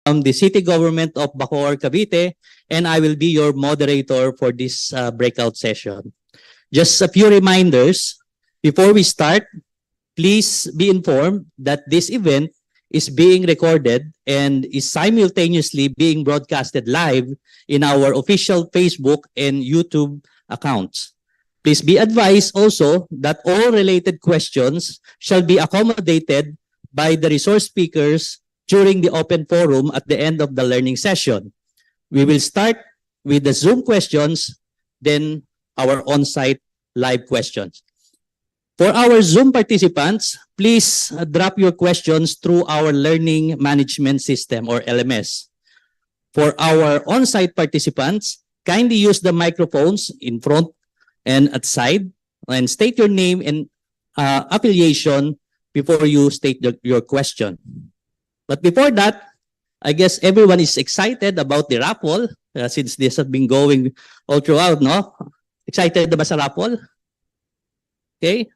the City Government of Bacoor, Cavite, and I will be your moderator for this breakout session. Just a few reminders. Before we start, please be informed that this event is being recorded and is simultaneously being broadcasted live in our official Facebook and YouTube accounts. Please be advised also that all related questions shall be accommodated by the resource speakers during the open forum at the end of the learning session. We will start with the Zoom questions, then our on-site live questions. For our Zoom participants, please drop your questions through our Learning Management System or LMS. For our on-site participants, kindly use the microphones in front and at side and state your name and affiliation before you state your question. But before that, I guess everyone is excited about the raffle since this has been going all throughout, no? Excited ba sa raffle? Okay.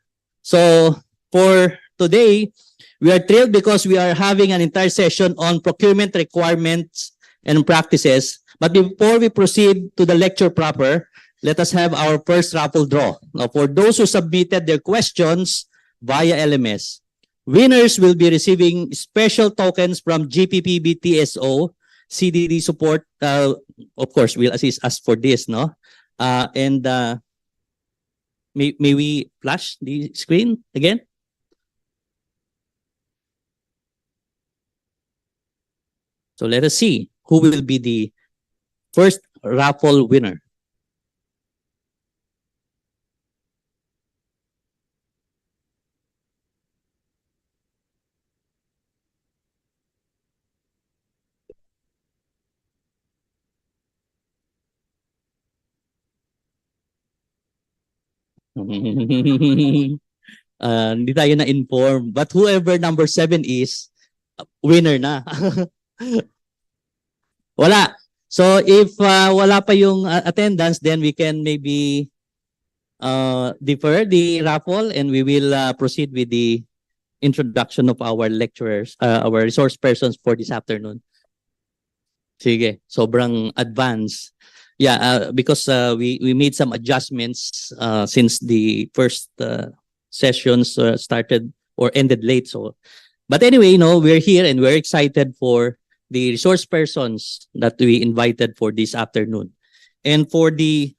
So for today, we are thrilled because we are having an entire session on procurement requirements and practices. But before we proceed to the lecture proper, let us have our first raffle draw. Now, for those who submitted their questions via LMS, winners will be receiving special tokens from GPPB TSO. CDD support, of course, will assist us for this, no? May we flash the screen again? So let us see who will be the first raffle winner. Hindi tayo na-inform. But whoever number 7 is, winner na. Wala. So if wala pa yung attendance, then we can maybe defer the raffle and we will proceed with the introduction of our lecturers, our resource persons for this afternoon. Sige, sobrang advanced. Yeah, because we made some adjustments since the first sessions started or ended late. So, but anyway, we're here and we're excited for the resource persons that we invited for this afternoon. And for the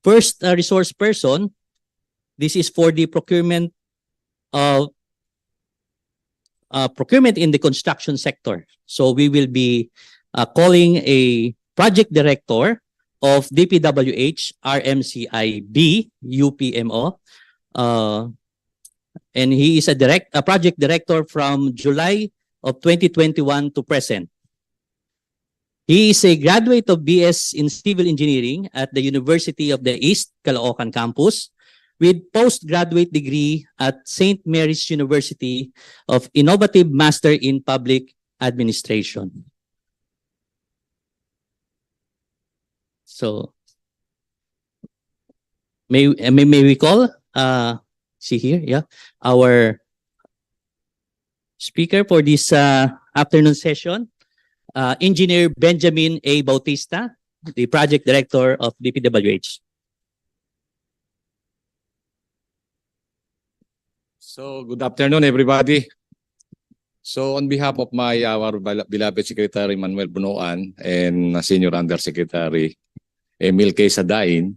first resource person, this is for the procurement procurement in the construction sector. So we will be calling a Project Director of DPWH RMCIB UPMO. And he is a project director from July of 2021 to present. He is a graduate of BS in Civil Engineering at the University of the East Caloocan campus with postgraduate degree at St. Mary's University of Innovative Master in Public Administration. So, may we call, see here, yeah, our speaker for this afternoon session, Engineer Benjamin A. Bautista, the Project Director of DPWH. So, good afternoon, everybody. So, on behalf of our beloved Secretary Manuel Bunoan and Senior Undersecretary Emil K. Sadain,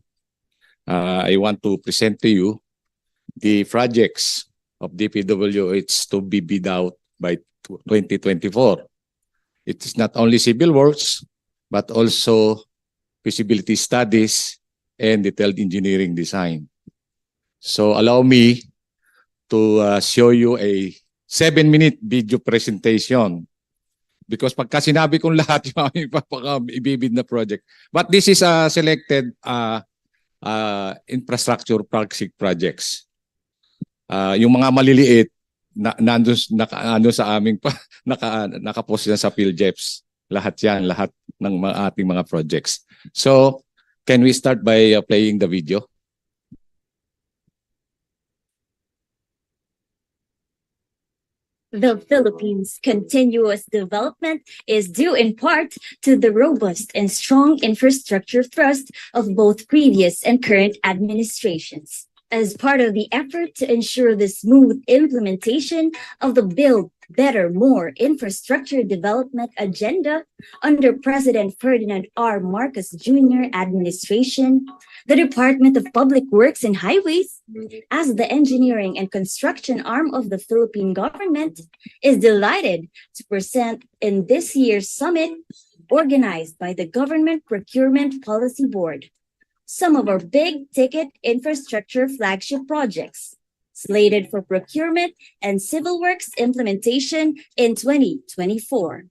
I want to present to you the projects of DPWH to be bid out by 2024. It is not only civil works, but also feasibility studies and detailed engineering design. So allow me to show you a 7-minute video presentation. Because pagka sinabi kong lahat yung aming ibibid na project. But this is a selected infrastructure projects. Yung mga maliliit, nando sa aming nakapost na sa PhilJeps. Lahat yan, lahat ng ating mga projects. So, can we start by playing the video? The Philippines' continuous development is due in part to the robust and strong infrastructure thrust of both previous and current administrations. As part of the effort to ensure the smooth implementation of the Build Better More infrastructure development agenda under President Ferdinand R. Marcos Jr. administration, the Department of Public Works and Highways, as the engineering and construction arm of the Philippine government, is delighted to present in this year's summit organized by the Government Procurement Policy Board some of our big ticket infrastructure flagship projects slated for procurement and civil works implementation in 2024.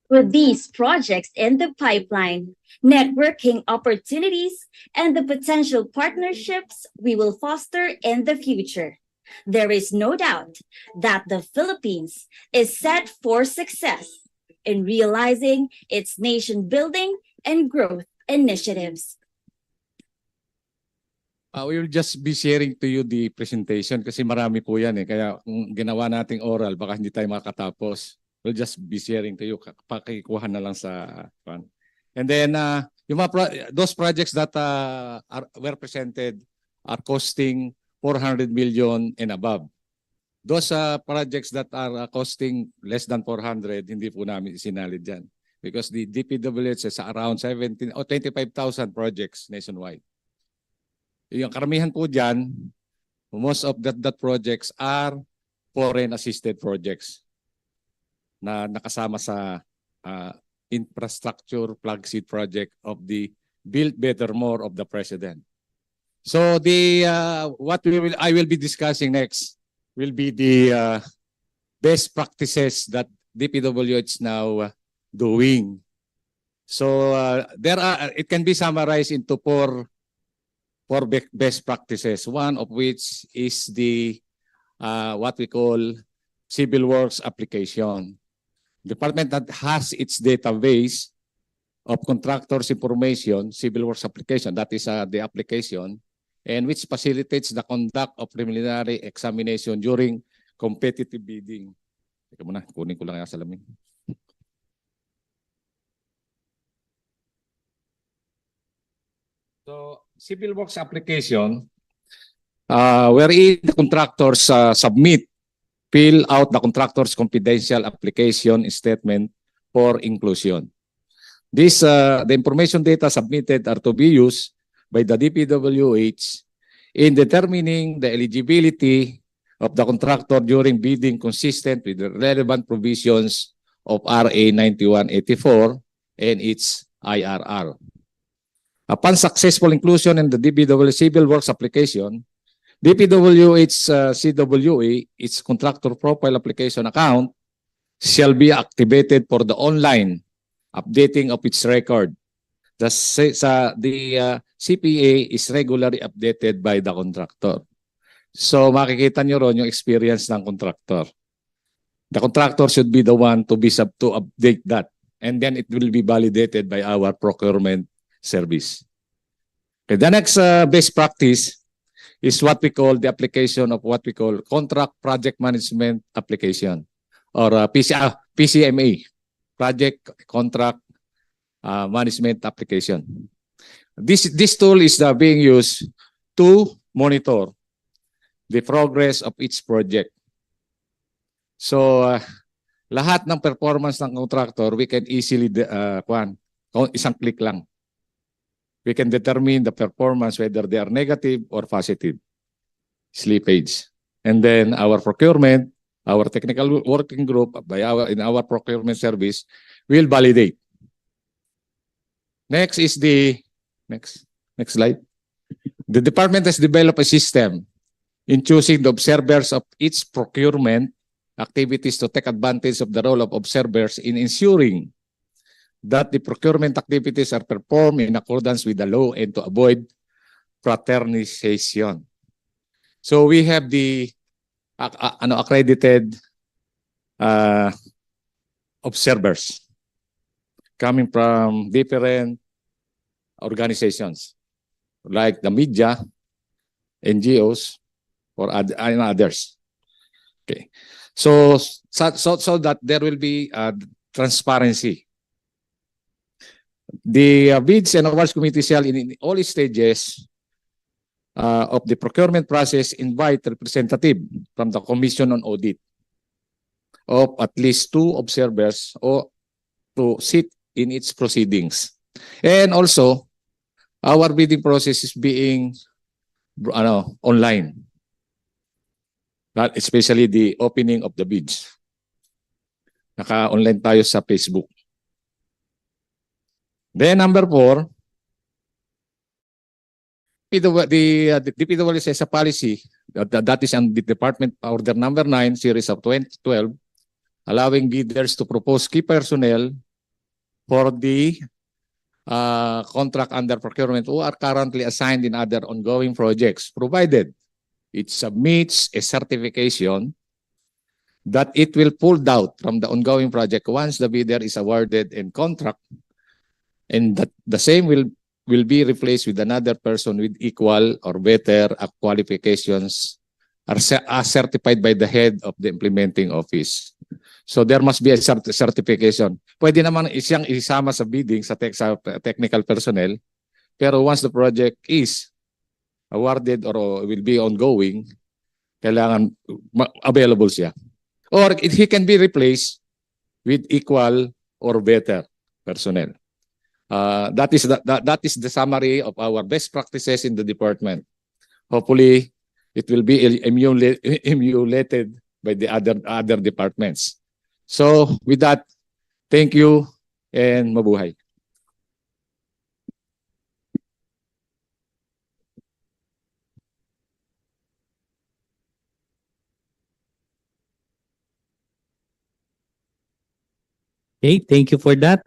With these projects in the pipeline, networking opportunities, and the potential partnerships we will foster in the future, there is no doubt that the Philippines is set for success in realizing its nation building and growth initiatives. We will just be sharing to you the presentation kasi marami po yan eh. Kaya kung ginawa nating oral, baka hindi tayo makatapos. We'll just be sharing to you. Pakikuha na lang sa fund. And then, yung those projects that were presented are costing 400 million and above. Those projects that are costing less than 400, hindi po namin isinalid dyan. Because the DPWH is around 17 or 25,000 projects nationwide. Yung karamihan po dyan, most of that projects are foreign assisted projects na nakasama sa infrastructure flagship project of the Build Better More of the President. So the what I will be discussing next will be the best practices that DPWH is now doing. So it can be summarized into four best practices. One of which is the what we call civil works application. Department that has its database of contractors' information, civil works application, that is the application, and which facilitates the conduct of preliminary examination during competitive bidding. Teka muna, kunin ko lang yung salamin. So, civil works application, wherein the contractors fill out the contractor's confidential application statement for inclusion. This, the information data submitted are to be used by the DPWH in determining the eligibility of the contractor during bidding consistent with the relevant provisions of RA 9184 and its IRR. Upon successful inclusion in the DPWH civil works application, DPWH CWA, its contractor profile application account, shall be activated for the online updating of its record. The CPA is regularly updated by the contractor. So makikita nyo ron yung experience ng contractor. The contractor should be the one to update that, and then it will be validated by our procurement service. Okay, the next best practice is what we call the application of what we call contract project management application, or PCMA, project contract management application. This tool is being used to monitor the progress of each project. So, lahat ng performance ng contractor, we can easily, isang click lang. We can determine the performance, whether they are negative or positive slippage. And then our procurement, our technical working group, in our procurement service, will validate. Next is next slide. The department has developed a system in choosing the observers of each procurement activities to take advantage of the role of observers in ensuring that the procurement activities are performed in accordance with the law and to avoid fraternization. So we have the accredited observers coming from different organizations like the media, NGOs, or others. Okay, so that there will be transparency. The bids and awards committee shall in all stages of the procurement process invite representative from the Commission on Audit of at least 2 observers or to sit in its proceedings. And also, our bidding process is being online, especially the opening of the bids. Naka-online tayo sa Facebook. Then number 4, the DPWH has a policy that is on the Department Order Number 9, Series of 2012, allowing bidders to propose key personnel for the contract under procurement who are currently assigned in other ongoing projects, provided it submits a certification that it will pull out from the ongoing project once the bidder is awarded in contract, and that the same will be replaced with another person with equal or better qualifications are certified by the head of the implementing office. So there must be a certification. Pwede naman siyang isama sa bidding sa technical personnel, pero once the project is awarded or will be ongoing, kailangan available siya. Or he can be replaced with equal or better personnel. That is the summary of our best practices in the department. Hopefully, it will be emulated by the other departments. So, with that, thank you and mabuhay. Okay, thank you for that,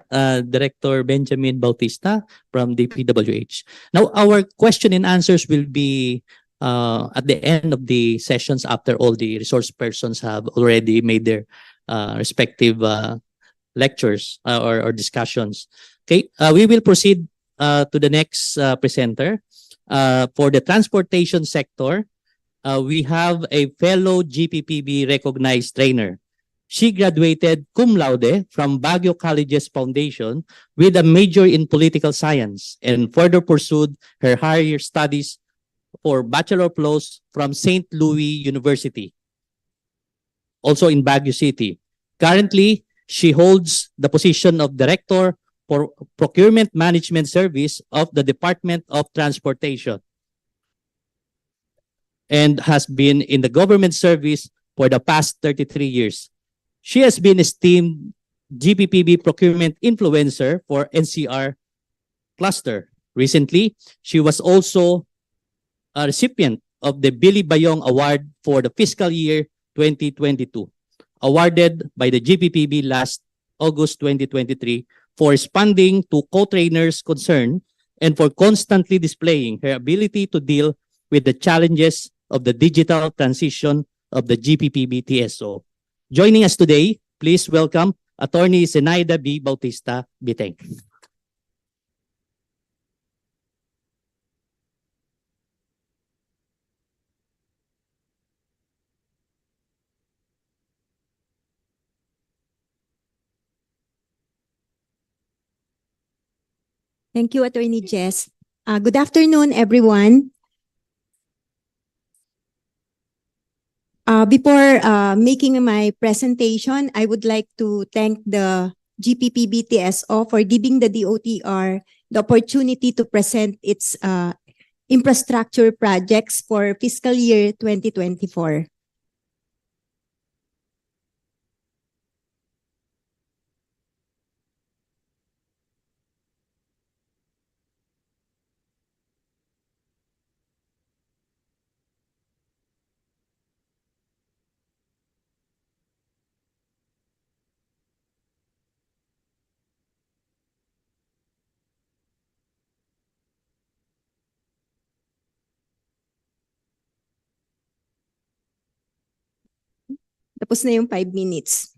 Director Benjamin Bautista from the PWH. Now, our question and answers will be at the end of the sessions after all the resource persons have already made their respective lectures or discussions. Okay, we will proceed to the next presenter. For the transportation sector, we have a fellow GPPB recognized trainer. She graduated cum laude from Baguio College's Foundation with a major in political science and further pursued her higher studies for Bachelor of Laws from St. Louis University, also in Baguio City. Currently, she holds the position of Director for Procurement Management Service of the Department of Transportation and has been in the government service for the past 33 years. She has been esteemed GPPB procurement influencer for NCR cluster. Recently, she was also a recipient of the Billy Bayong Award for the fiscal year 2022, awarded by the GPPB last August 2023 for responding to co-trainers' concern and for constantly displaying her ability to deal with the challenges of the digital transition of the GPPB TSO. Joining us today, please welcome Attorney Zenaida B. Bautista Biteng. Thank you, Attorney Jess. Good afternoon, everyone. Before making my presentation, I would like to thank the GPPBTSO for giving the DOTR the opportunity to present its infrastructure projects for fiscal year 2024. Tapos na yung 5 minutes.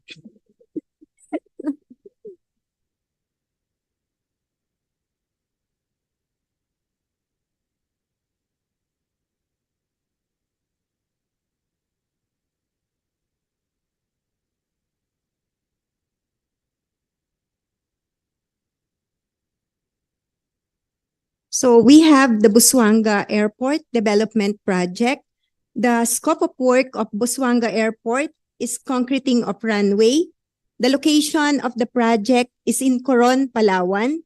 So we have the Busuanga Airport Development Project. The scope of work of Busuanga Airport is concreting of runway. The location of the project is in Coron, Palawan.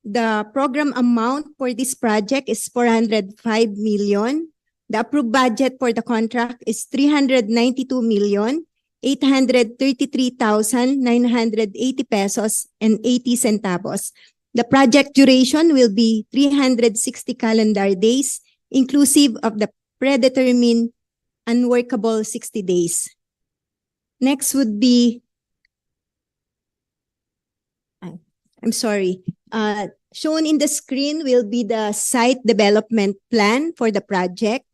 The program amount for this project is 405 million. The approved budget for the contract is 392,833,980 pesos and 80 centavos. The project duration will be 360 calendar days, inclusive of the predetermined unworkable 60 days. Next would be, I'm sorry, shown in the screen will be the site development plan for the project.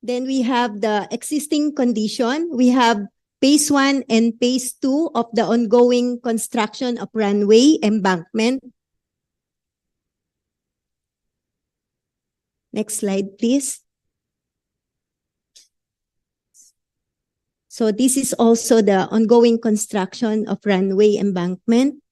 Then we have the existing condition. We have Phase 1 and Phase 2 of the ongoing construction of runway embankment. Next slide, please. So this is also the ongoing construction of runway embankment.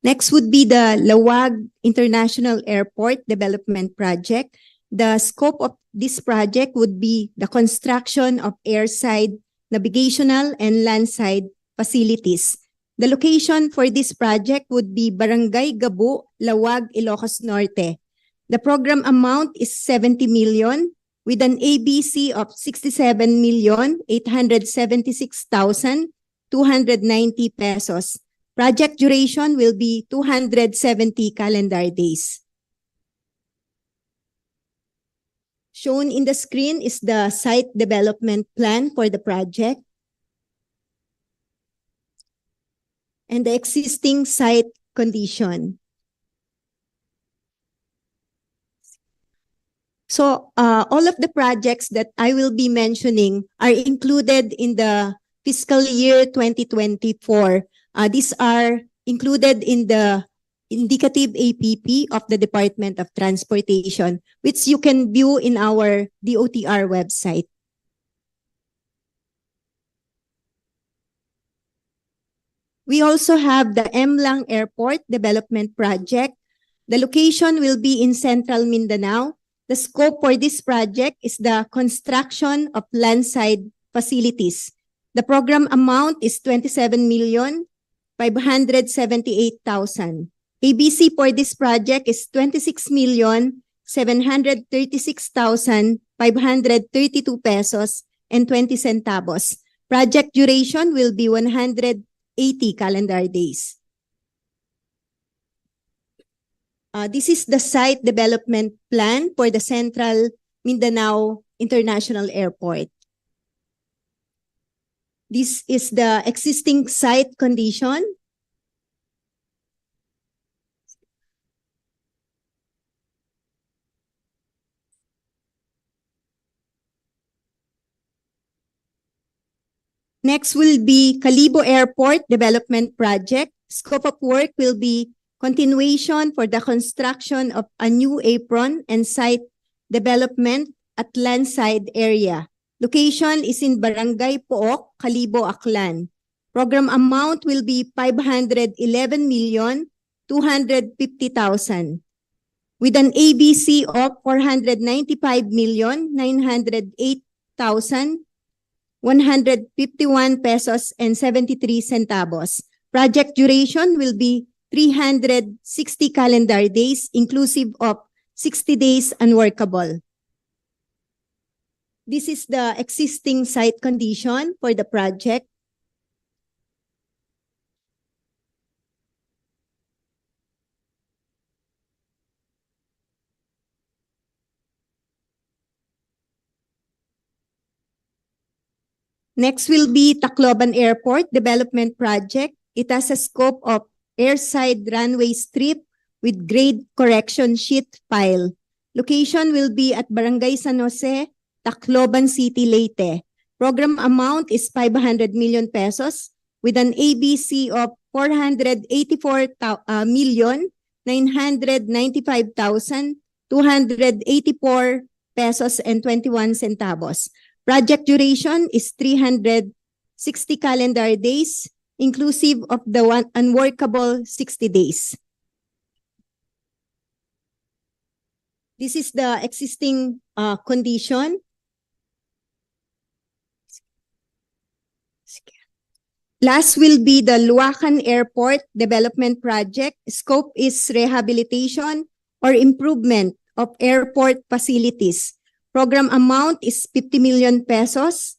Next would be the Lawag International Airport Development Project. The scope of this project would be the construction of airside, navigational, and landside facilities. The location for this project would be Barangay Gabu, Lawag, Ilocos Norte. The program amount is 70 million with an ABC of 67,876,290 pesos. Project duration will be 270 calendar days. Shown in the screen is the site development plan for the project and the existing site condition. So all of the projects that I will be mentioning are included in the fiscal year 2024. These are included in the indicative APP of the Department of Transportation, which you can view in our DOTR website. We also have the Mlang Airport Development Project. The location will be in Central Mindanao. The scope for this project is the construction of landside facilities. The program amount is 27,578,000. ABC for this project is 26,736,532 pesos and 20 centavos. Project duration will be 180 calendar days. This is the site development plan for the Central Mindanao International Airport. This is the existing site condition. Next will be Calibo Airport Development Project. Scope of work will be continuation for the construction of a new apron and site development at landside area. Location is in Barangay Pook, Calibo, Aklan. Program amount will be 511,250,000. with an ABC of 495,908,151 pesos and 73 centavos. Project duration will be 360 calendar days, inclusive of 60 days unworkable. This is the existing site condition for the project. Next will be Tacloban Airport Development Project. It has a scope of airside runway strip with grade correction sheet pile. Location will be at Barangay San Jose, Tacloban City, Leyte. Program amount is 500 million pesos with an ABC of 484,995,284 pesos and 21 centavos. Project duration is 360 calendar days, inclusive of the unworkable 60 days. This is the existing condition. Last will be the Luacan Airport Development Project. Scope is rehabilitation or improvement of airport facilities. Program amount is 50 million pesos.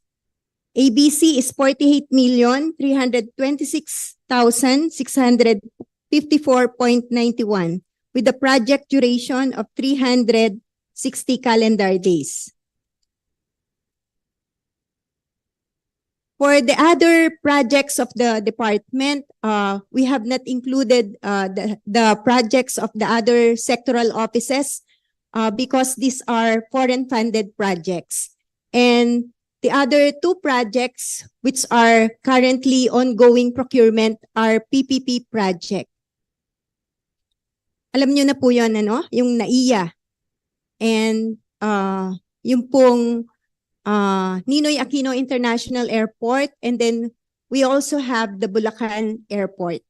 ABC is 48,326,654.91 with a project duration of 360 calendar days. For the other projects of the department, we have not included the projects of the other sectoral offices because these are foreign funded projects. And the other two projects which are currently ongoing procurement are PPP project. Alam nyo na po yun, ano? Yung NAIA. And yung pong Ninoy Aquino International Airport, and then we also have the Bulacan Airport.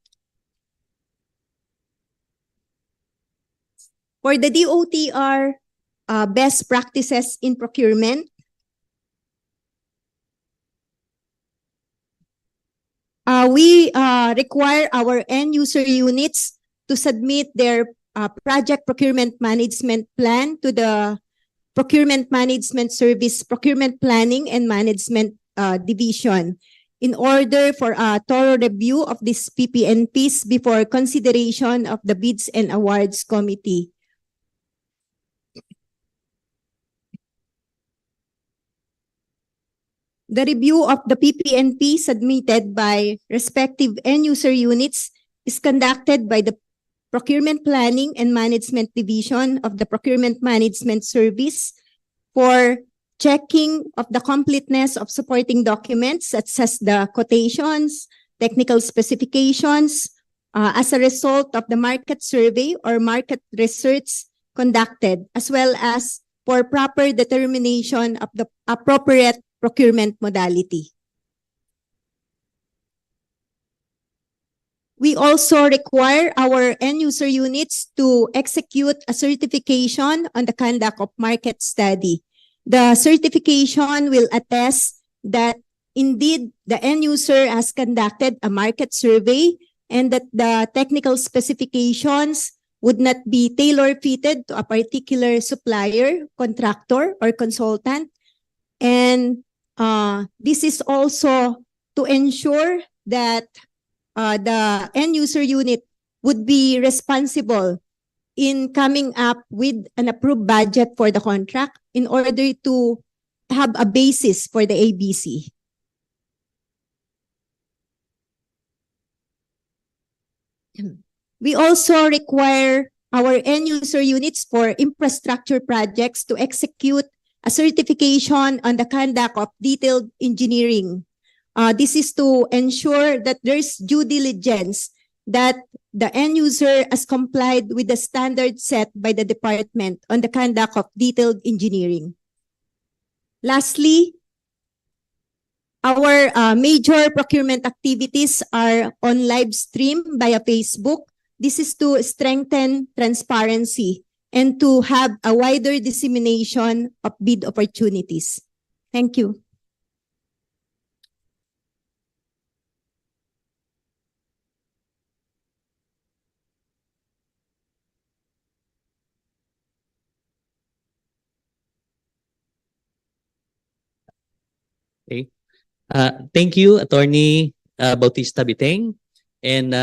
For the DOTR best practices in procurement, we require our end user units to submit their project procurement management plan to the Procurement Management Service Procurement Planning and Management Division in order for a thorough review of these PPNPs before consideration of the Bids and Awards Committee. The review of the PPNP submitted by respective end user units is conducted by the Procurement Planning and Management Division of the Procurement Management Service for checking of the completeness of supporting documents such as the quotations, technical specifications, as a result of the market survey or market research conducted, as well as for proper determination of the appropriate procurement modality. We also require our end user units to execute a certification on the conduct of market study. The certification will attest that indeed the end user has conducted a market survey and that the technical specifications would not be tailor-fitted to a particular supplier, contractor, or consultant. And this is also to ensure that the end user unit would be responsible in coming up with an approved budget for the contract in order to have a basis for the ABC. We also require our end user units for infrastructure projects to execute a certification on the conduct of detailed engineering. This is to ensure that there's due diligence that the end user has complied with the standards set by the department on the conduct of detailed engineering. Lastly, our major procurement activities are on live stream via Facebook. This is to strengthen transparency and to have a wider dissemination of bid opportunities. Thank you. Thank you, Attorney Bautista Biteng. And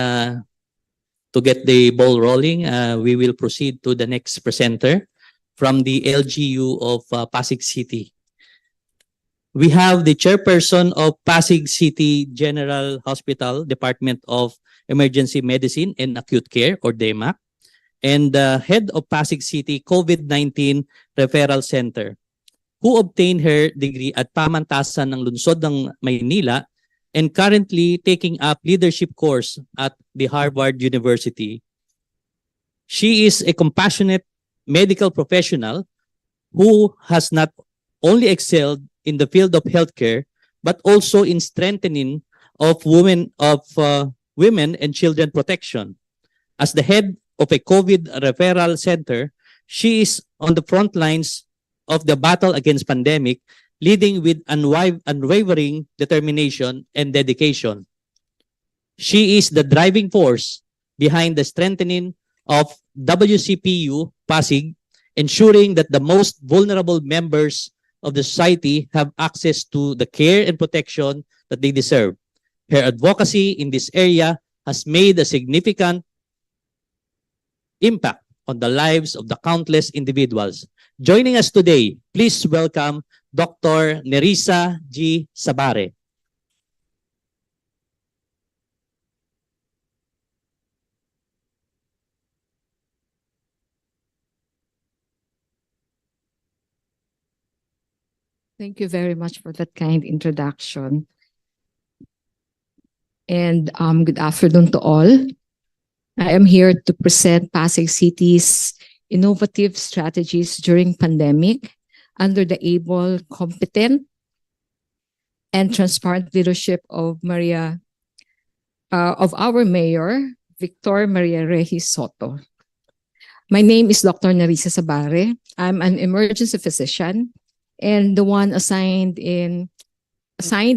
to get the ball rolling, we will proceed to the next presenter from the LGU of Pasig City. We have the chairperson of Pasig City General Hospital Department of Emergency Medicine and Acute Care, or DEMAC, and the head of Pasig City COVID-19 Referral Center, who obtained her degree at Pamantasan ng Lungsod ng Maynila and currently taking up leadership course at the Harvard University. She is a compassionate medical professional who has not only excelled in the field of healthcare, but also in strengthening of women and children protection. As the head of a COVID referral center, she is on the front lines of the battle against pandemic, leading with unwavering determination and dedication. She is the driving force behind the strengthening of WCPU Pasig, ensuring that the most vulnerable members of the society have access to the care and protection that they deserve. Her advocacy in this area has made a significant impact on the lives of the countless individuals. Joining us today, please welcome Dr. Nerissa G. Sabare. Thank you very much for that kind introduction. And good afternoon to all. I am here to present Pasig City's innovative strategies during pandemic under the able, competent, and transparent leadership of our Mayor, Victor Maria Regis Soto. My name is Dr. Nerissa Sabare. I'm an emergency physician and the one assigned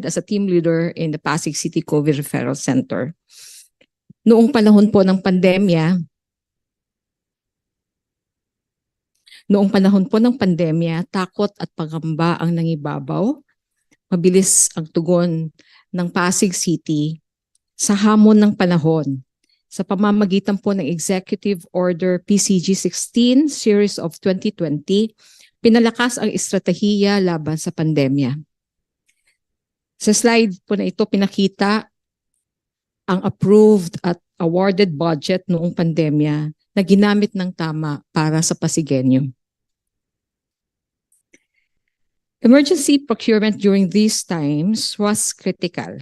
as a team leader in the Pasig City COVID Referral Center. Noong panahon po ng pandemya, takot at pangamba ang nangibabaw. Mabilis ang tugon ng Pasig City sa hamon ng panahon sa pamamagitan po ng Executive Order PCG 16 Series of 2020, pinalakas ang estratehiya laban sa pandemya. Sa slide po na ito, pinakita ang approved at awarded budget noong pandemya na ginamit ng tama para sa Pasigenyo. Emergency procurement during these times was critical.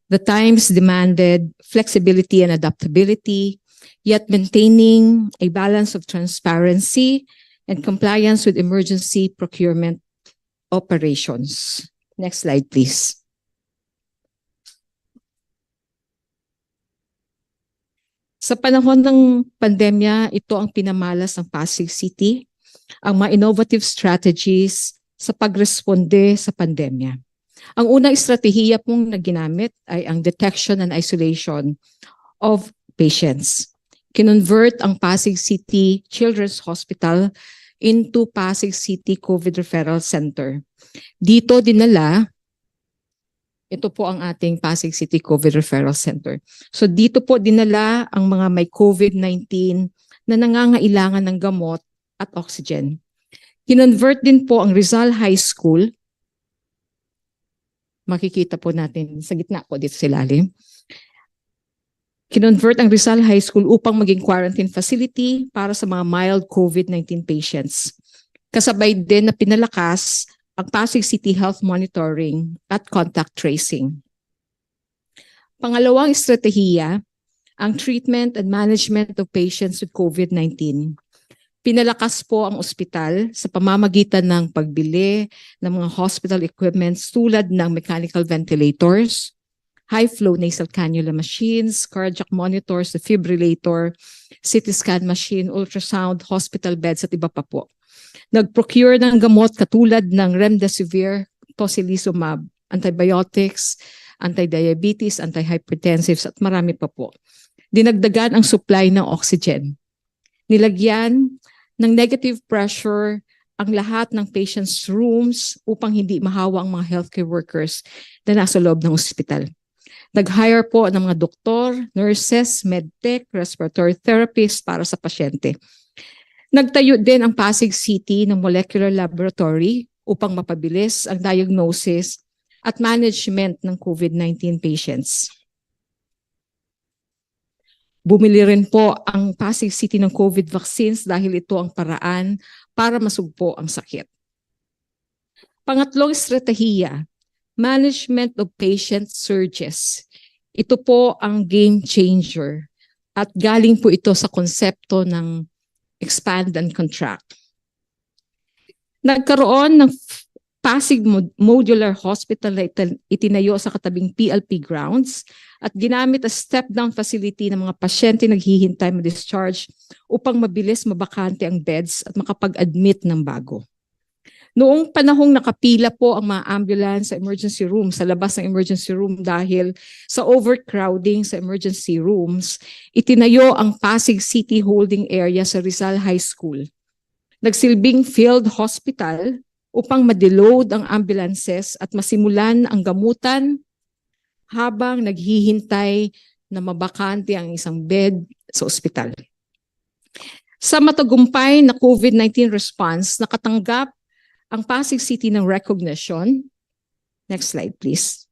The times demanded flexibility and adaptability, yet maintaining a balance of transparency and compliance with emergency procurement operations. Next slide, please. Sa panahon ng pandemya, ito ang pinamalas ng Pasig City, ang mga innovative strategies sa pagresponde sa pandemya. Ang unang estratehiya pong naginamit ay ang detection and isolation of patients. Kinonvert ang Pasig City Children's Hospital into Pasig City COVID Referral Center. Dito dinala, ito po ang ating Pasig City COVID Referral Center. So dito po dinala ang mga may COVID-19 na nangangailangan ng gamot at oxygen. Kinonvert din po ang Rizal High School. Makikita po natin sa gitna po dito sa ilalim. Kinonvert ang Rizal High School upang maging quarantine facility para sa mga mild COVID-19 patients. Kasabay din na pinalakas ang Pasig City Health Monitoring at Contact Tracing. Pangalawang estratehiya, ang treatment and management of patients with COVID-19. Pinalakas po ang ospital sa pamamagitan ng pagbili ng mga hospital equipments tulad ng mechanical ventilators, high-flow nasal cannula machines, cardiac monitors, defibrillator, CT scan machine, ultrasound, hospital beds at iba pa po. Nag-procure ng gamot katulad ng remdesivir, tocilizumab, antibiotics, anti-diabetes, anti-hypertensives at marami pa po. Dinagdagan ang supply ng oxygen. Nilagyan ng negative pressure ang lahat ng patients' rooms upang hindi mahawa ang mga healthcare workers na nasa loob ng ospital. Nag-hire po ng mga doktor, nurses, medtech, respiratory therapists para sa pasyente. Nagtayo din ang Pasig City ng molecular laboratory upang mapabilis ang diagnosis at management ng COVID-19 patients. Bumili rin po ang Pasig City ng COVID vaccines dahil ito ang paraan para masugpo ang sakit. Pangatlong estratehiya, management of patient surges. Ito po ang game changer at galing po ito sa konsepto ng expand and contract. Nagkaroon ng Pasig Modular Hospital na itinayo sa katabing PLP grounds at ginamit as step-down facility ng mga pasyente naghihintay ma-discharge upang mabilis mabakante ang beds at makapag-admit ng bago. Noong panahong nakapila po ang mga ambulance sa emergency room, sa labas ng emergency room dahil sa overcrowding sa emergency rooms, itinayo ang Pasig City Holding Area sa Rizal High School. Nagsilbing field hospital upang ma-deload ang ambulances at masimulan ang gamutan habang naghihintay na mabakante ang isang bed sa ospital. Sa matagumpay na COVID-19 response, nakatanggap ang Pasig City ng recognition. Next slide, please.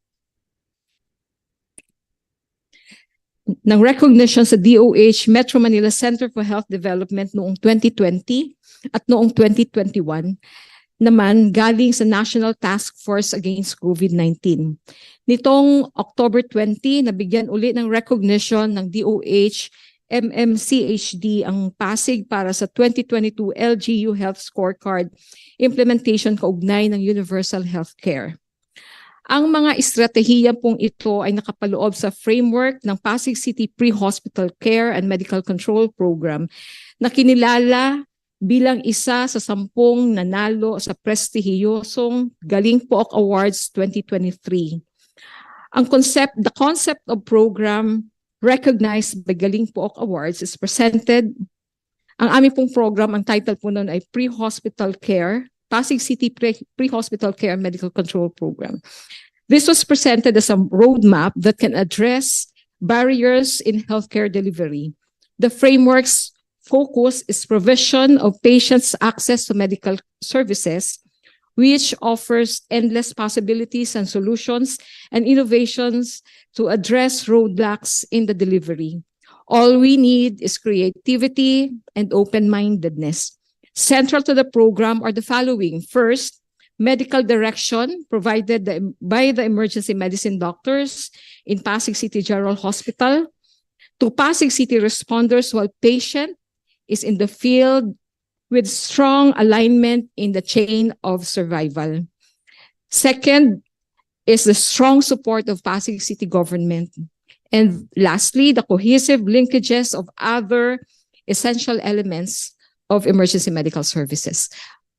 Ng recognition sa DOH Metro Manila Center for Health Development noong 2020 at noong 2021 naman galing sa National Task Force Against COVID-19. Nitong October 20, nabigyan uli ng recognition ng DOH MMCHD ang Pasig para sa 2022 LGU Health Scorecard implementation kaugnay ng Universal Healthcare. Ang mga estratehiya pong ito ay nakapaloob sa framework ng Pasig City Pre-Hospital Care and Medical Control Program na kinilala bilang isa sa 10 nanalo sa prestihiyosong Galing Pook Awards 2023. The concept of program recognized by Galing Pook Awards is presented. Ang aming pong program, ang title po nun ay Pre-Hospital Care, Pasig City Pre-Hospital Care and Medical Control Program. This was presented as a roadmap that can address barriers in healthcare delivery. The framework's focus is provision of patients' access to medical services, which offers endless possibilities and solutions and innovations to address roadblocks in the delivery. All we need is creativity and open-mindedness. Central to the program are the following. First, medical direction provided by the emergency medicine doctors in Pasig City General Hospital to Pasig City responders while patient is in the field with strong alignment in the chain of survival. Second is the strong support of Pasig City government. And lastly, the cohesive linkages of other essential elements of emergency medical services.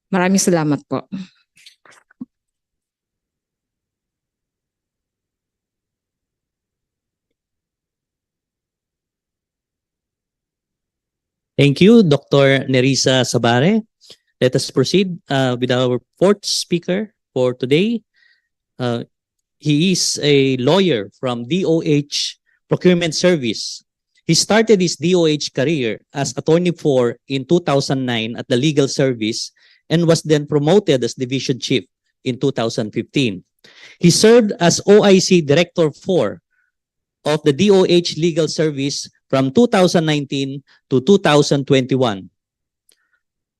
Maraming salamat po. Thank you, Dr. Nerissa Sabare. Let us proceed with our fourth speaker for today. He is a lawyer from DOH Procurement Service. He started his DOH career as Attorney 4 in 2009 at the Legal Service and was then promoted as Division Chief in 2015. He served as OIC Director 4 of the DOH Legal Service from 2019 to 2021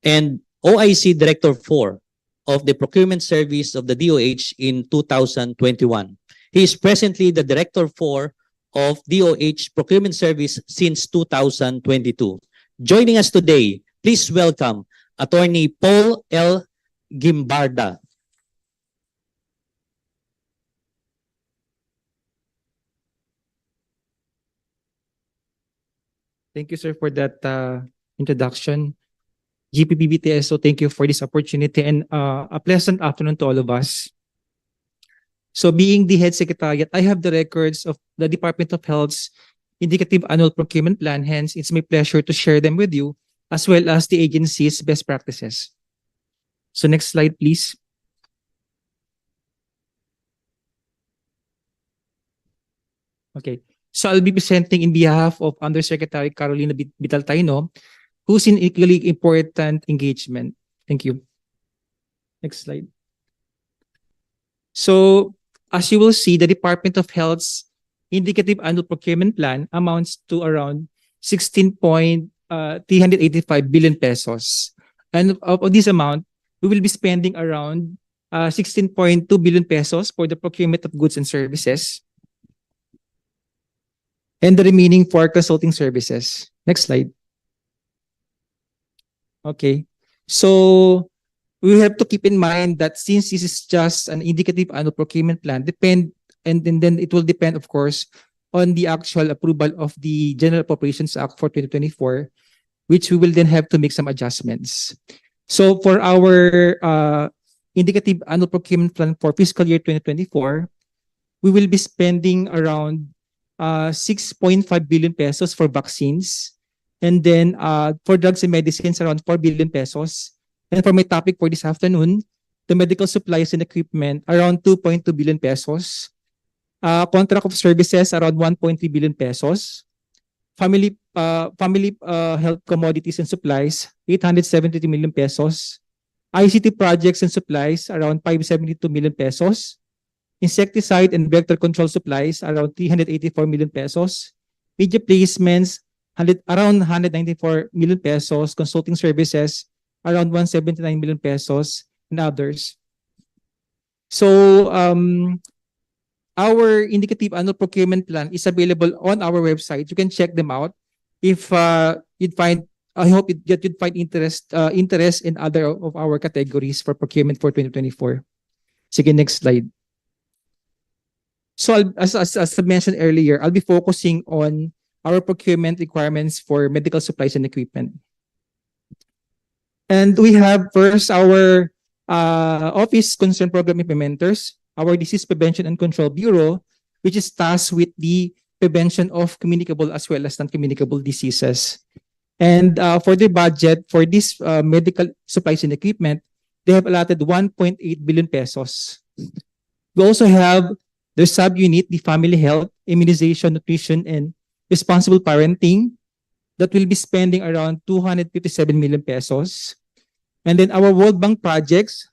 and OIC Director 4 of the Procurement Service of the DOH in 2021. He is presently the Director 4 of DOH Procurement Service since 2022. Joining us today, please welcome Attorney Paul L. Gimbarda. Thank you, sir, for that introduction. GPPBTSO, thank you for this opportunity and a pleasant afternoon to all of us. So being the head secretariat, I have the records of the Department of Health's indicative annual procurement plan. Hence, it's my pleasure to share them with you, as well as the agency's best practices. So next slide, please. Okay. So I'll be presenting in behalf of Undersecretary Carolina Bitaltaino, who's in equally important engagement. Thank you. Next slide. So as you will see, the Department of Health's indicative annual procurement plan amounts to around 16.385 billion pesos. And of this amount, we will be spending around 16.2 billion pesos for the procurement of goods and services, and the remaining for consulting services. Next slide. Okay. So we have to keep in mind that since this is just an indicative annual procurement plan, and then it will depend, of course, on the actual approval of the General Appropriations Act for 2024, which we will then have to make some adjustments. So for our indicative annual procurement plan for fiscal year 2024, we will be spending around 6.5 billion pesos for vaccines, and then for drugs and medicines around 4 billion pesos. And for my topic for this afternoon, the medical supplies and equipment around 2.2 billion pesos. Contract of services around 1.3 billion pesos. Family health commodities and supplies 873 million pesos. ICT projects and supplies around 572 million pesos. Insecticide and vector control supplies around 384 million pesos. Media placements around 194 million pesos. Consulting services around 179 million pesos, and others. So our indicative annual procurement plan is available on our website. You can check them out. If you'd find, I hope you'd find interest in other of our categories for procurement for 2024. Sige, next slide. So as I mentioned earlier, I'll be focusing on our procurement requirements for medical supplies and equipment. And we have first our Office Concerned Program Implementers, our Disease Prevention and Control Bureau, which is tasked with the prevention of communicable as well as non-communicable diseases. And for the budget for this medical supplies and equipment, they have allotted 1.8 billion pesos. We also have their subunit, the Family Health, Immunization, Nutrition, and Responsible Parenting, that will be spending around 257 million pesos. And then our World Bank projects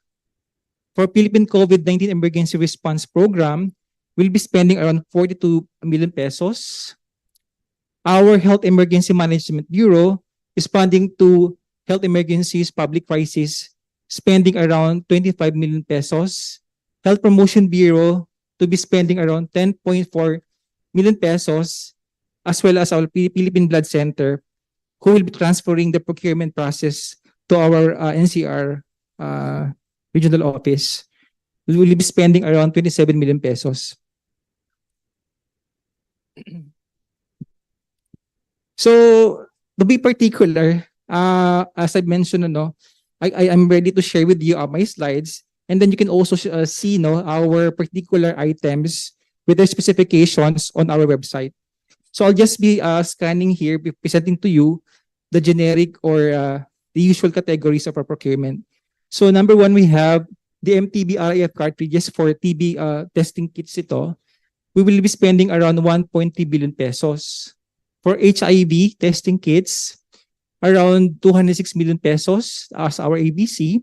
for Philippine COVID-19 Emergency Response Program will be spending around 42 million pesos. Our Health Emergency Management Bureau, responding to health emergencies, public crisis, spending around 25 million pesos. Health Promotion Bureau to be spending around 10.4 million pesos, as well as our Philippine Blood Center, who will be transferring the procurement process to our NCR regional office. We will be spending around 27 million pesos. So, to be particular, as I mentioned, I'm ready to share with you my slides, and then you can also see our particular items with their specifications on our website. So I'll just be scanning here, be presenting to you the generic or the usual categories of our procurement. So number one, we have the MTB RAF cartridges for TB testing kits ito. We will be spending around 1.3 billion pesos. For HIV testing kits, around 206 million pesos as our ABC.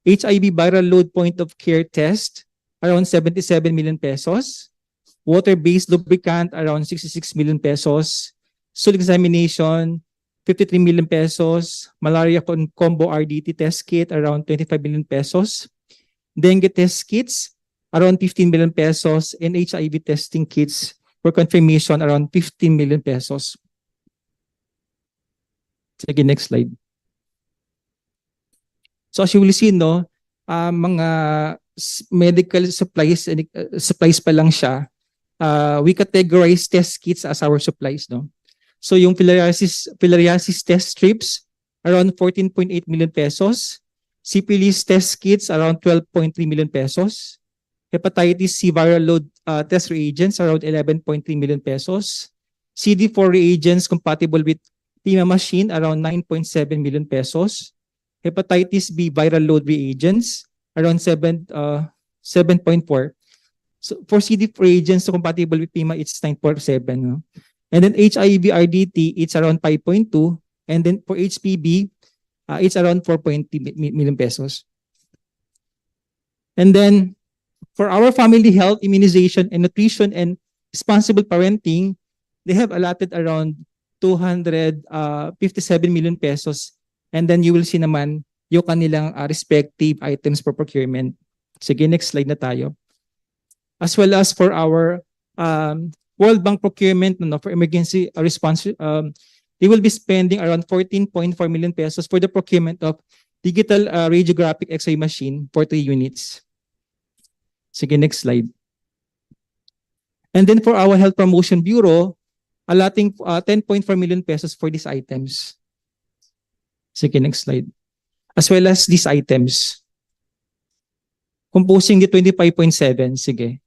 HIV viral load point of care test, around 77 million pesos. Water-based lubricant, around 66 million pesos. Stool examination, 53 million pesos. Malaria combo RDT test kit, around 25 million pesos. Dengue test kits, around 15 million pesos. And HIV testing kits for confirmation, around 15 million pesos. Sige, next slide. So as you will see, mga medical supplies pa lang siya. We categorize test kits as our supplies, So yung filariasis test strips, around 14.8 million pesos. Syphilis test kits, around 12.3 million pesos. Hepatitis C viral load test reagents, around 11.3 million pesos. CD4 reagents compatible with PIMA machine, around 9.7 million pesos. Hepatitis B viral load reagents, around 7.4. So for CD4 reagents compatible with PIMA, it's 9.7. No? And then HIV RDT, it's around 5.2. And then for HPV, it's around 4.3 million pesos. And then for our family health, immunization, and nutrition and responsible parenting, they have allotted around 257 million pesos. And then you will see naman yung kanilang respective items for procurement. Sige, next slide na tayo. As well as for our World Bank procurement for emergency response, they will be spending around 14.4 million pesos for the procurement of digital radiographic X-ray machine for 3 units. Sige, next slide. And then for our Health Promotion Bureau, allotting 10.4 million pesos for these items. Sige, next slide. As well as these items. Composing the 25.7. Sige.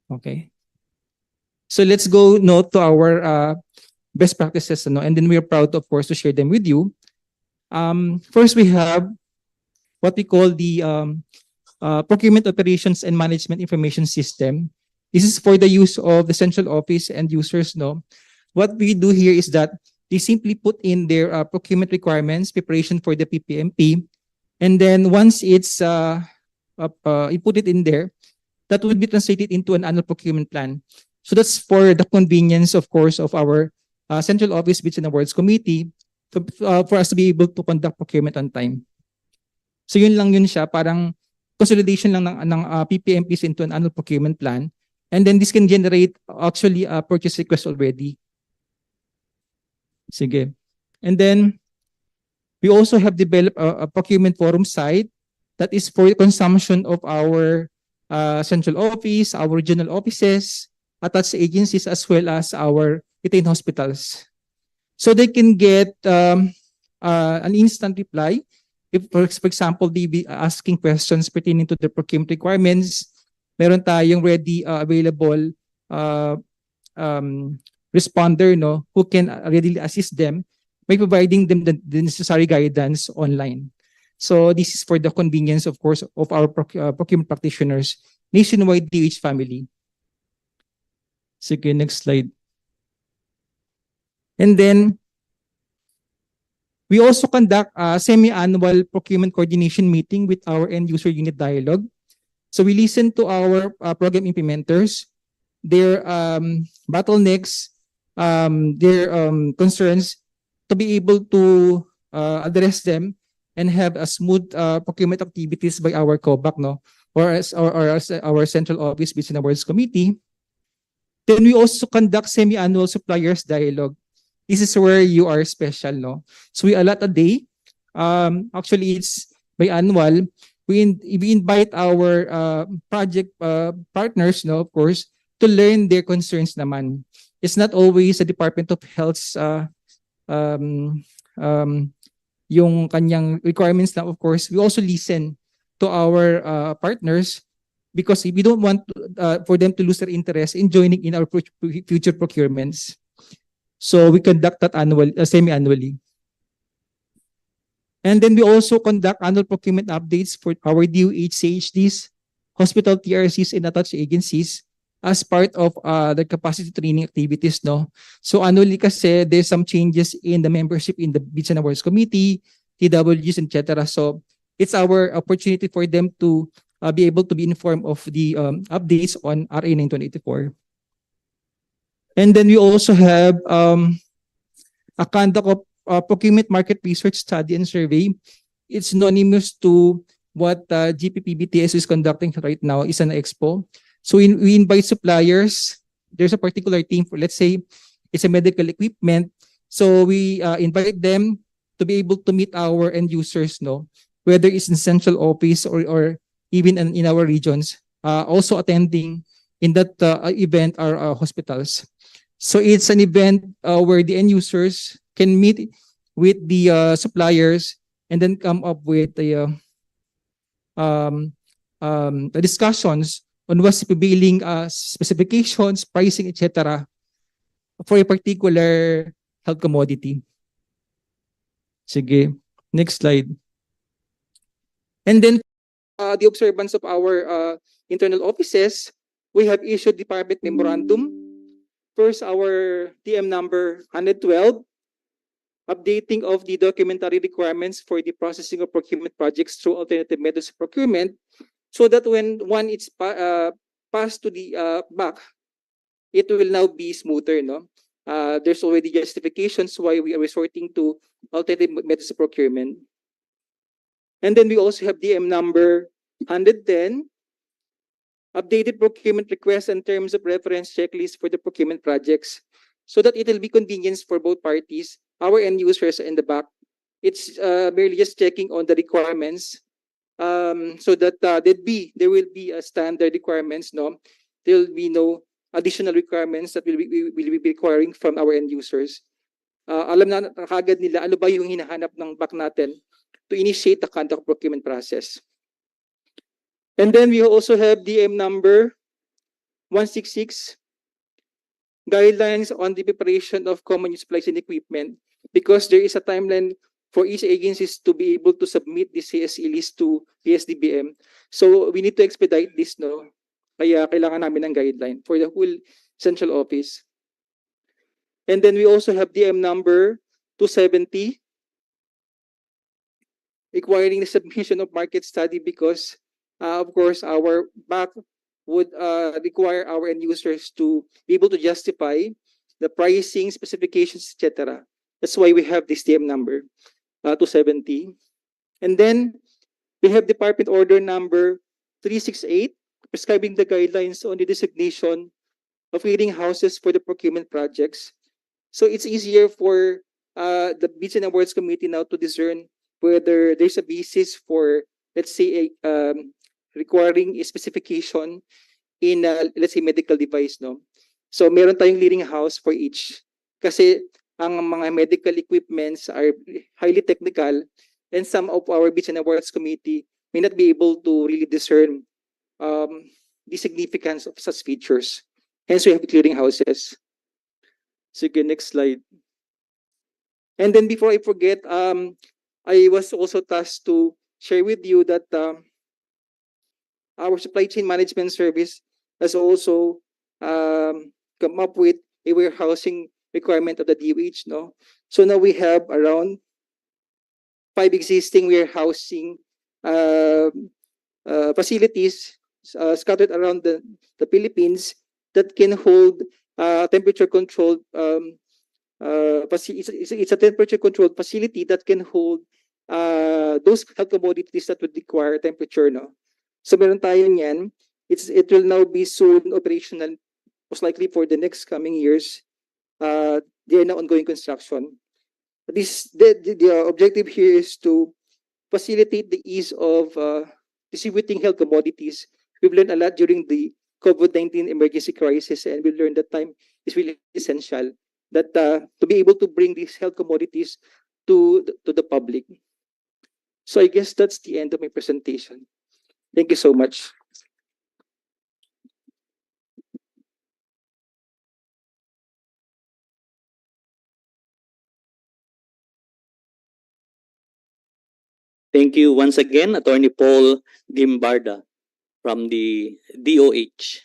Okay. So let's go now to our best practices, and then we are proud, of course, to share them with you. First, we have what we call the Procurement Operations and Management Information System. This is for the use of the central office and users. What we do here is that they simply put in their procurement requirements, preparation for the PPMP, and then once it's you put it in there, that will be translated into an annual procurement plan. So that's for the convenience, of course, of our central office bids and awards committee for us to be able to conduct procurement on time. So yun siya, parang consolidation lang ng PPMPs into an annual procurement plan. And then this can generate actually a purchase request already. Sige. And then we also have developed a procurement forum site that is for consumption of our central office, our regional offices, attached agencies, as well as our retained hospitals. So they can get an instant reply. If, for example, they be asking questions pertaining to the procurement requirements, meron tayong ready available responder who can readily assist them by providing them the necessary guidance online. So this is for the convenience, of course, of our procurement practitioners nationwide DH family. Sige, next slide. And then we also conduct a semi-annual procurement coordination meeting with our end-user unit dialogue. So we listen to our program implementers, their bottlenecks, their concerns, to be able to address them and have a smooth procurement activities by our COBAC, or as our central office bids and awards committee. Then we also conduct semi-annual suppliers dialogue. This is where you are special, So we allot a day. Actually, it's biannual. We invite our project partners, of course, to learn their concerns naman. It's not always the Department of Health's yung kanyang requirements na, of course. We also listen to our partners because we don't want for them to lose their interest in joining in our future procurements. So we conduct that semi-annually. And then we also conduct annual procurement updates for our DOH, CHDs, hospital TRCs, and attached agencies as part of the capacity training activities. So annually kasi there's some changes in the membership in the Bids and Awards Committee, TWGs, etc. So it's our opportunity for them to be able to be informed of the updates on RA 9184. And then we also have a conduct of procurement market research study and survey. It's synonymous to what GPPBTS is conducting right now, is an expo. So we invite suppliers. There's a particular team for, let's say, it's a medical equipment. So we invite them to be able to meet our end users, whether it's in central office or even in our regions, also attending in that event are hospitals. So it's an event where the end users can meet with the suppliers and then come up with the discussions on what's prevailing specifications, pricing, etc. for a particular health commodity. Sige, next slide. And then the observance of our internal offices, we have issued department memorandum. First, our DM number 112, updating of the documentary requirements for the processing of procurement projects through alternative methods of procurement, so that when one is passed to the back, it will now be smoother. No, there's already justifications why we are resorting to alternative methods of procurement. And then we also have DM number 110, updated procurement requests and terms of reference checklist for the procurement projects, so that it will be convenience for both parties, our end users in the back. It's merely just checking on the requirements, so that there will be a standard requirements. No, there will be no additional requirements that will be requiring from our end users. Alam na kagad nila ano ba yung hinahanap ng back natin to initiate the conduct procurement process. And then we also have DM number 166, guidelines on the preparation of common use supplies and equipment, because there is a timeline for each agencies to be able to submit the CSE list to PSDBM. So we need to expedite this, no? Kaya kailangan namin ng guideline for the whole central office. And then we also have DM number 270, requiring the submission of market study, because of course, our back would require our end users to be able to justify the pricing, specifications, etc. That's why we have this DM number 270. And then we have Department Order number 368, prescribing the guidelines on the designation of clearing houses for the procurement projects. So it's easier for the Bids and Awards Committee now to discern whether there's a basis for, let's say, requiring a specification in, let's say, medical device, no? So meron tayong clearing house for each. Kasi ang mga medical equipments are highly technical, and some of our Bids and Awards Committee may not be able to really discern the significance of such features. Hence, we have clearing houses. Sige, next slide. And then before I forget, I was also tasked to share with you that our supply chain management service has also come up with a warehousing requirement of the DOH. No, so now we have around 5 existing warehousing facilities scattered around the Philippines that can hold temperature controlled. It's a temperature controlled facility that can hold those health commodities that would require temperature. No. So meron tayo niyan. It will now be soon operational, most likely for the next coming years. They are now ongoing construction. The objective here is to facilitate the ease of distributing health commodities. We've learned a lot during the COVID-19 emergency crisis, and we learned that time is really essential. That to be able to bring these health commodities to the public. So I guess that's the end of my presentation. Thank you so much. Thank you once again, Attorney Paul Gimbarda from the DOH.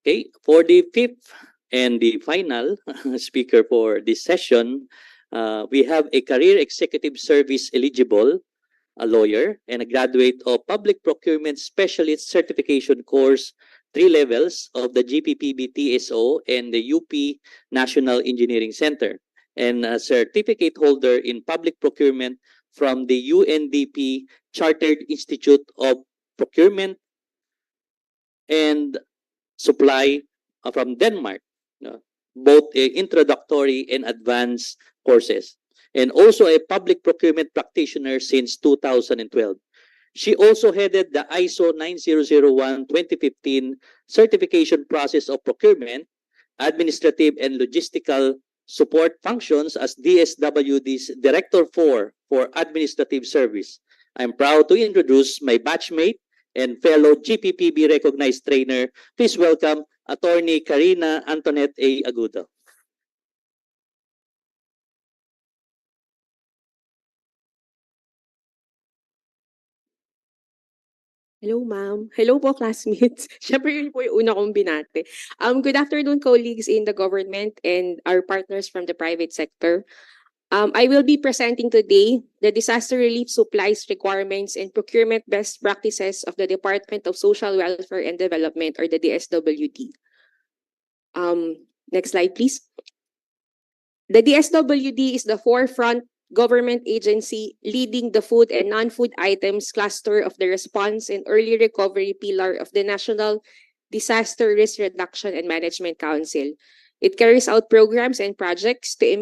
Okay, for the fifth and the final speaker for this session, we have a career executive service eligible, a lawyer, and a graduate of Public Procurement Specialist Certification Course, 3 levels of the GPPB TSO and the UP National Engineering Center, and a certificate holder in Public Procurement from the UNDP Chartered Institute of Procurement and Supply from Denmark, both introductory and advanced courses, and also a public procurement practitioner since 2012. She also headed the ISO 9001-2015 certification process of procurement, administrative and logistical support functions as DSWD's Director 4 for Administrative Service. I'm proud to introduce my batchmate and fellow GPPB recognized trainer. Please welcome Attorney Karina Antoinette A. Agudo. Hello, ma'am. Hello po, classmates. Siyempre, yun po yung una kong binate. Good afternoon, colleagues in the government and our partners from the private sector. I will be presenting today the disaster relief supplies requirements and procurement best practices of the Department of Social Welfare and Development, or the DSWD. Next slide, please. The DSWD is the forefront government agency leading the food and non-food items cluster of the response and early recovery pillar of the National Disaster Risk Reduction and Management Council. It carries out programs and projects to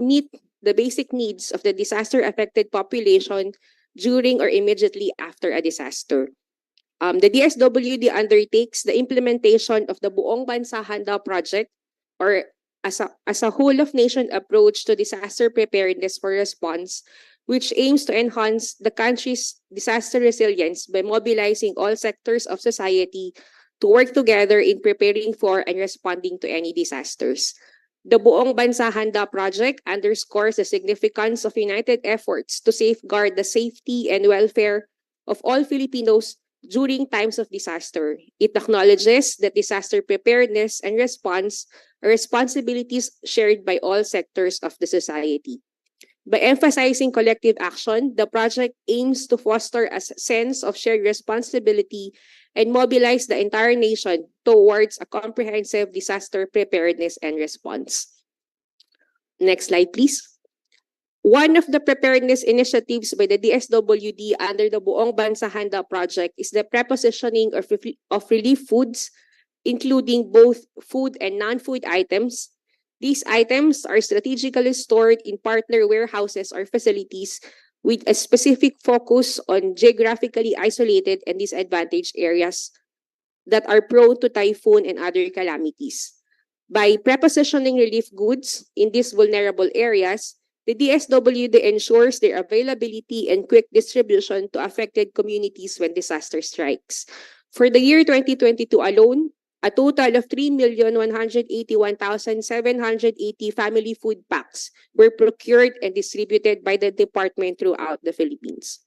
meet the basic needs of the disaster-affected population during or immediately after a disaster. The DSWD undertakes the implementation of the Buong Bansa Handa project, or as a whole of nation approach to disaster preparedness for response, which aims to enhance the country's disaster resilience by mobilizing all sectors of society to work together in preparing for and responding to any disasters. The Buong Bansa Handa project underscores the significance of united efforts to safeguard the safety and welfare of all Filipinos during times of disaster. It acknowledges that disaster preparedness and response are responsibilities shared by all sectors of the society. By emphasizing collective action, the project aims to foster a sense of shared responsibility and mobilize the entire nation towards a comprehensive disaster preparedness and response. Next slide, please. One of the preparedness initiatives by the DSWD under the Buong Bansa Handa project is the prepositioning of relief foods, including both food and non-food items. These items are strategically stored in partner warehouses or facilities with a specific focus on geographically isolated and disadvantaged areas that are prone to typhoon and other calamities. By prepositioning relief goods in these vulnerable areas, the DSWD ensures their availability and quick distribution to affected communities when disaster strikes. For the year 2022 alone, a total of 3,181,780 family food packs were procured and distributed by the department throughout the Philippines.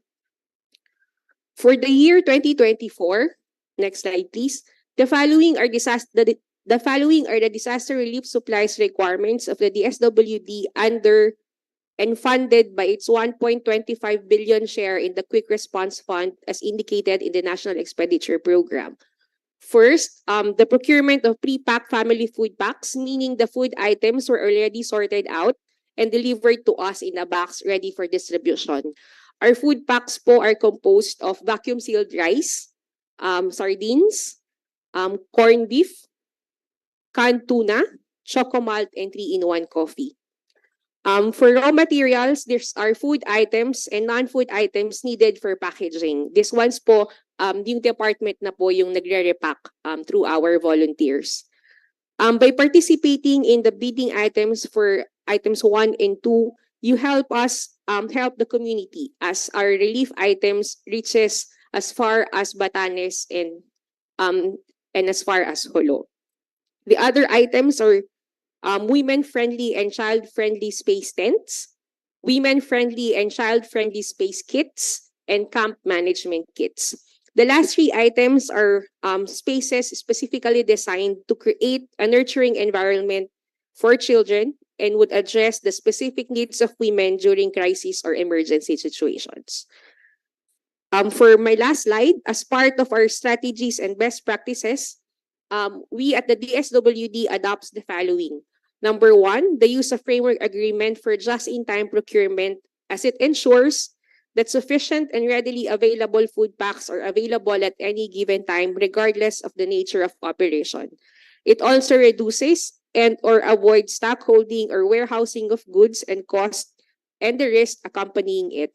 For the year 2024, next slide please, the following are the disaster relief supplies requirements of the DSWD under and funded by its 1.25 billion share in the Quick Response Fund as indicated in the National Expenditure Program. First, the procurement of pre-packed family food packs, meaning the food items were already sorted out and delivered to us in a box ready for distribution. Our food packs po are composed of vacuum-sealed rice, sardines, corned beef, canned tuna, chocomalt, and 3-in-1 coffee. For raw materials, there's our food items and non-food items needed for packaging. This ones po, yung department na po yung nagre-repack through our volunteers. By participating in the bidding items for items 1 and 2, you help us help the community as our relief items reaches as far as Batanes and as far as Jolo. The other items are women-friendly and child-friendly space tents, women-friendly and child-friendly space kits, and camp management kits. The last 3 items are spaces specifically designed to create a nurturing environment for children and would address the specific needs of women during crisis or emergency situations. For my last slide, as part of our strategies and best practices, we at the DSWD adopts the following. Number 1, the use of framework agreement for just-in-time procurement as it ensures that sufficient and readily available food packs are available at any given time regardless of the nature of operation. It also reduces and or avoids stockholding or warehousing of goods and cost and the risk accompanying it.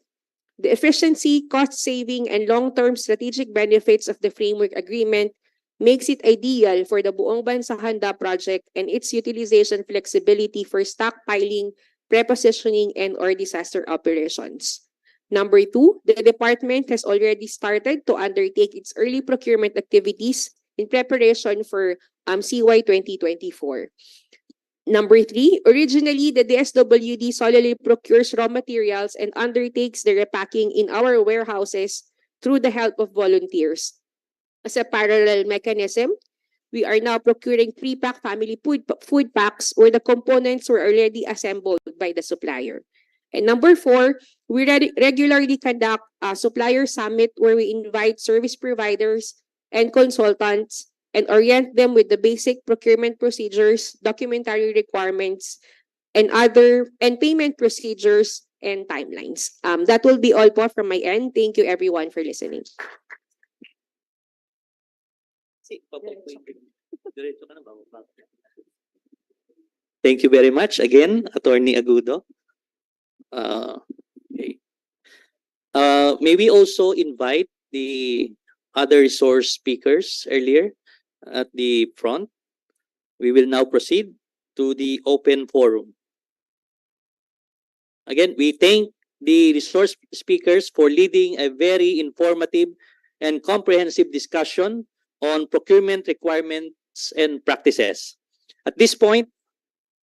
The efficiency, cost saving, and long-term strategic benefits of the framework agreement makes it ideal for the Buong Bansa Handa project and its utilization flexibility for stockpiling, prepositioning, and/or disaster operations. Number two, the department has already started to undertake its early procurement activities in preparation for CY 2024. Number three, originally, the DSWD solely procures raw materials and undertakes the repacking in our warehouses through the help of volunteers. As a parallel mechanism, we are now procuring pre-packed family food packs where the components were already assembled by the supplier. And number four, we regularly conduct a supplier summit where we invite service providers and consultants and orient them with the basic procurement procedures, documentary requirements, and payment procedures and timelines. That will be all po from my end. Thank you everyone for listening. Thank you very much again, Attorney Agudo. Okay. May we also invite the other resource speakers earlier at the front? We will now proceed to the open forum. Again, we thank the resource speakers for leading a very informative and comprehensive discussion on procurement requirements and practices. At this point,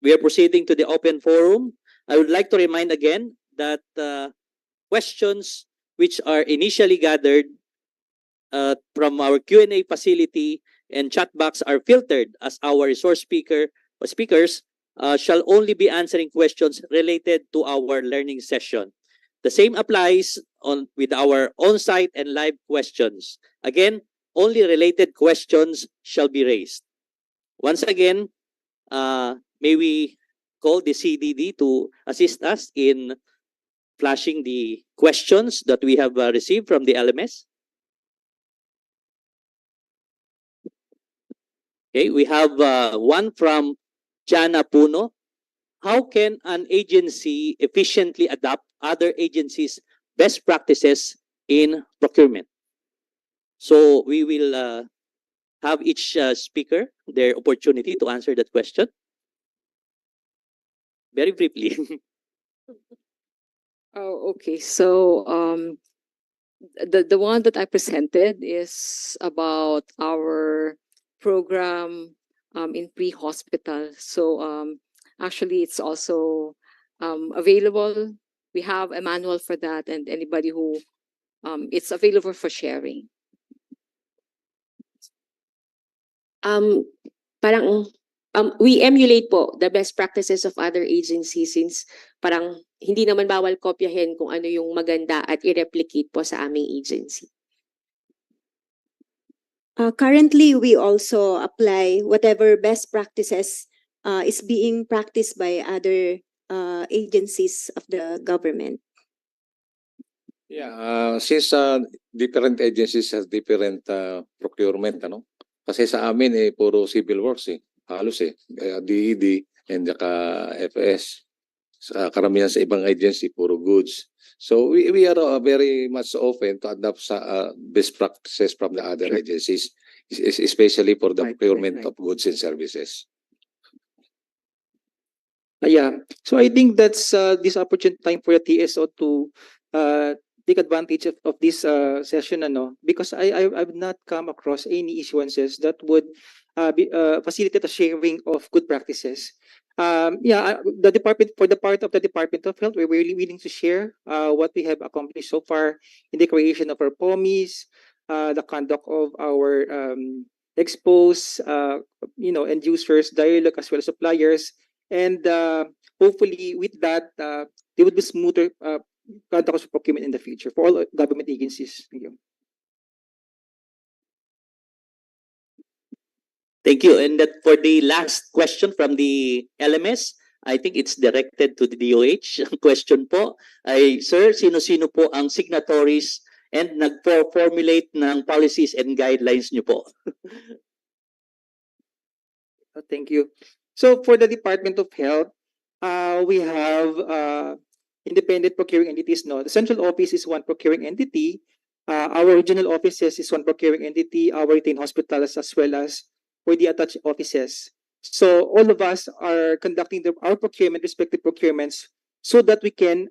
we are proceeding to the open forum. I would like to remind again that questions which are initially gathered from our Q&A facility and chat box are filtered as our resource speakers shall only be answering questions related to our learning session. The same applies with our on-site and live questions. Again, only related questions shall be raised. Once again, may we call the CDD to assist us in flashing the questions that we have received from the LMS. Okay, we have one from Jana Puno. How can an agency efficiently adopt other agencies' best practices in procurement? So we will have each speaker their opportunity to answer that question. Very briefly. Oh, okay. So the one that I presented is about our program in pre-hospital. So actually, it's also available. We have a manual for that, and anybody who it's available for sharing. Parang we emulate po the best practices of other agencies since parang hindi naman bawal kopyahin kung ano yung maganda at i-replicate po sa aming agency. Currently, we also apply whatever best practices is being practiced by other agencies of the government. Yeah, since different agencies has different procurement, ano? Kasi sa amin puro civil works halos DED and FS. Sa karamihan sa ibang agency puro goods. So we are very much open to adopt sa best practices from the other agencies, especially for the procurement of goods and services. Yeah. So I think that's this opportune time for the TSO to take advantage of this session, because I've not come across any issuances that would facilitate a sharing of good practices. The department, for the part of the Department of Health, we're really willing to share what we have accomplished so far in the creation of our POMIs, the conduct of our expos, end users, dialogue, as well as suppliers. And hopefully with that, there would be smoother conduct of procurement in the future for all government agencies. Thank you. Thank you. And that for the last question from the LMS, I think it's directed to the DOH. Question po ay, Sir, sino-sino po ang signatories and nag-formulate ng policies and guidelines niyo po? Thank you. So for the Department of Health, we have independent procuring entities, no, the central office is one procuring entity. Our regional offices is one procuring entity, our retained hospitals as well as for the attached offices. So all of us are conducting our procurement, respective procurements, so that we can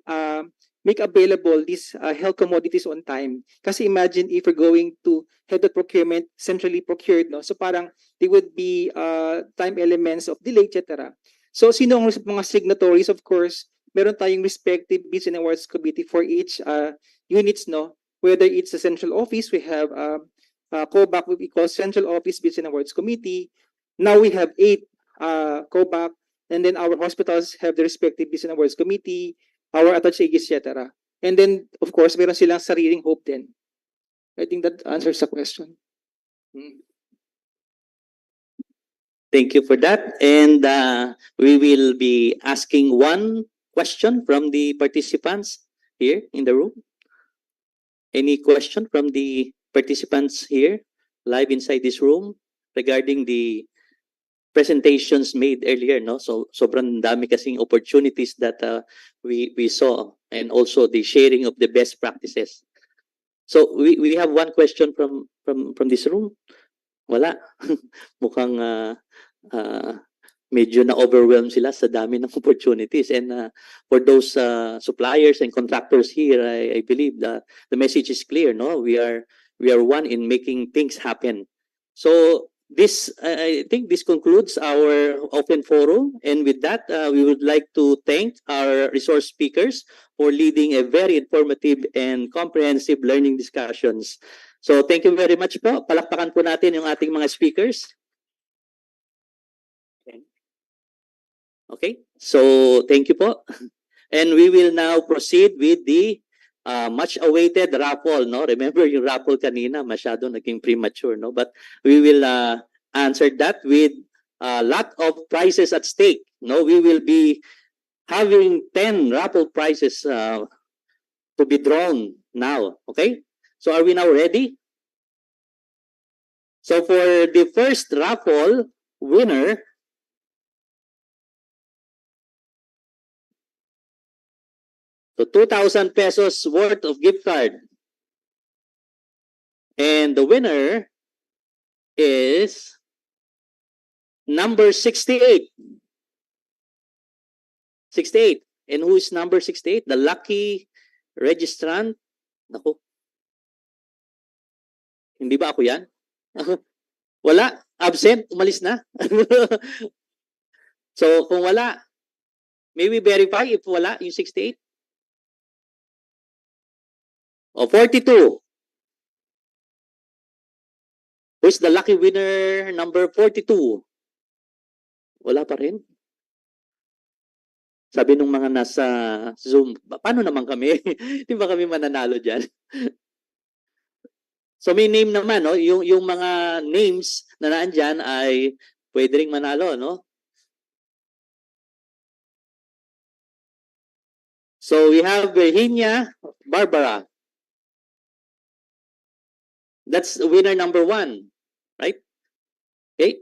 make available these health commodities on time. Kasi imagine if we're going to have the procurement centrally procured, no? So parang there would be time elements of delay, etc. So sino ang mga signatories? Of course, meron tayong respective bids and awards committee for each units, no? Whether it's a central office, we have COBAC, we call Central Office Bids and Awards Committee. Now we have 8 COBAC, and then our hospitals have the respective Bids and Awards Committee, our attached etc. And then, of course, meron silang sariling hope din. I think that answers the question. Thank you for that. And we will be asking one question from the participants here in the room. Any question from the participants here live inside this room regarding the presentations made earlier, no? So sobrang dami kasing opportunities that we saw, and also the sharing of the best practices. So we have one question from this room. Wala. Mukhang medyo na-overwhelm sila sa dami ng opportunities. And for those suppliers and contractors here, I believe the message is clear, no? We are one in making things happen. So this, I think this concludes our open forum. And with that, we would like to thank our resource speakers for leading a very informative and comprehensive learning discussions. So thank you very much po. Palakpakan po natin yung ating mga speakers. Okay, so thank you po. And we will now proceed with the much-awaited raffle, no? Remember yung raffle kanina, masyado naging premature, no? But we will answer that with a lot of prizes at stake, no? We will be having 10 raffle prizes to be drawn now, okay? So are we now ready? So for the first raffle winner, so 2,000 pesos worth of gift card. And the winner is number 68. 68. And who is number 68? The lucky registrant. Naku. Hindi ba ako yan? Wala. Absent. Umalis na. So kung wala, may we verify if wala yung 68? O 42. Who's the lucky winner number 42? Wala pa rin. Sabi nung mga nasa Zoom, paano naman kami? Di ba kami mananalo dyan? So may name naman, no? Yung mga names na naandyan ay pwede ring manalo, no? So we have Virginia Barbara. That's winner number 1, right? Okay.